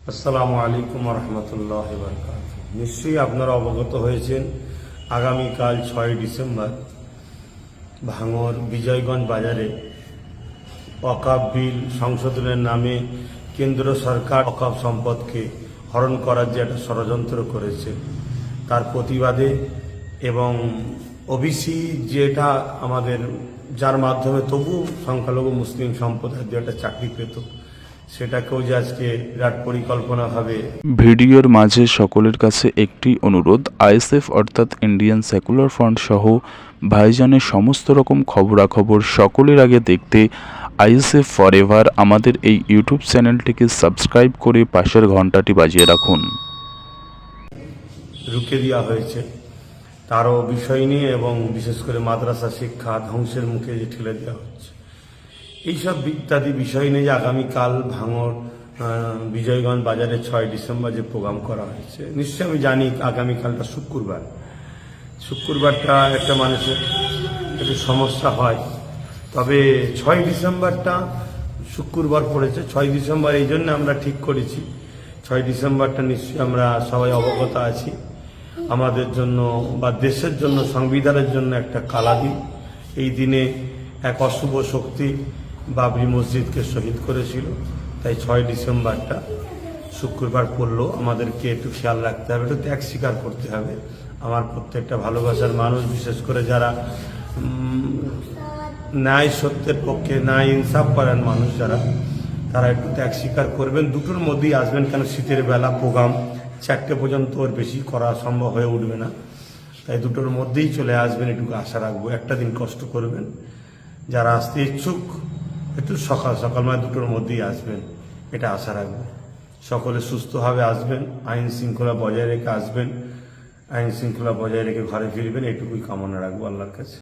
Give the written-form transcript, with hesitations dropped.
আসসালামু আলাইকুম রহমতুল্লাহ বরকাত। নিশ্চয়ই আপনারা অবগত হয়েছেন, আগামীকাল 6 ডিসেম্বর ভাঙড় বিজয়গঞ্জ বাজারে ওয়াকফ বিল সংশোধনের নামে কেন্দ্র সরকার ওয়াকফ সম্পদকে হরণ করার যে একটা ষড়যন্ত্র করেছে, তার প্রতিবাদে এবং ওবিসি যেটা আমাদের যার মাধ্যমে তবু সংখ্যালঘু মুসলিম সম্প্রদায় যে একটা চাকরি পেত, সেটাকেও যে আজকে বিরাট পরিকল্পনাভাবে ভিডিওর মাঝে সকলের কাছে একটি অনুরোধ, আইএসএফ অর্থাৎ ইন্ডিয়ান সেকুলার ফ্রন্ট সহ ভাইজানের সমস্ত রকম খবরাখবর সকলের আগে দেখতে আইএসএফ ফরএভার আমাদের এই ইউটিউব চ্যানেলটিকে সাবস্ক্রাইব করে পাশের ঘন্টাটি বাজিয়ে রাখুন। রুখে দেওয়া হয়েছে তারও বিষয় নিয়ে, এবং বিশেষ করে মাদ্রাসা শিক্ষা ধ্বংসের মুখে যে ঠেলে দেওয়া হচ্ছে, এইসব ইত্যাদি বিষয় নিয়ে যে আগামীকাল ভাঙড় বিজয়গঞ্জ বাজারে 6 ডিসেম্বর যে প্রোগ্রাম করা হয়েছে, নিশ্চয়ই আমি জানি আগামীকালটা শুক্রবারটা একটা মানুষের একটু সমস্যা হয়, তবে 6 ডিসেম্বরটা শুক্রবার পড়েছে। 6 ডিসেম্বর এই জন্য আমরা ঠিক করেছি, 6 ডিসেম্বরটা নিশ্চয়ই আমরা সবাই অবগত আছি, আমাদের জন্য বা দেশের জন্য, সংবিধানের জন্য একটা কালা দিন। এই দিনে এক অশুভ শক্তি বাবরি মসজিদকে শহীদ করেছিল, তাই 6 ডিসেম্বরটা শুক্রবার পড়লেও আমাদেরকে একটু খেয়াল রাখতে হবে, একটু ত্যাগ স্বীকার করতে হবে। আমার প্রত্যেকটা ভালোবাসার মানুষ, বিশেষ করে যারা ন্যায় সত্যের পক্ষে, ন্যায় ইনসাফ করেন মানুষ যারা, তারা একটু ত্যাগ স্বীকার করবেন, দুটোর মধ্যেই আসবেন। কেন শীতের বেলা প্রোগ্রাম 4টে পর্যন্ত ওর বেশি করা সম্ভব হয়ে উঠবে না, তাই দুটোর মধ্যেই চলে আসবেন, এটুকু আশা রাখবো। একটা দিন কষ্ট করবেন, যারা আসতে ইচ্ছুক একটু সকাল সকাল মানে দুটোর মধ্যেই আসবেন, এটা আশা রাখবো। সকলে সুস্থভাবে আসবেন, আইন শৃঙ্খলা বজায় রেখে আসবেন, আইন শৃঙ্খলা বজায় রেখে ঘরে ফিরবেন, এটুকুই কামনা রাখবো আল্লাহর কাছে।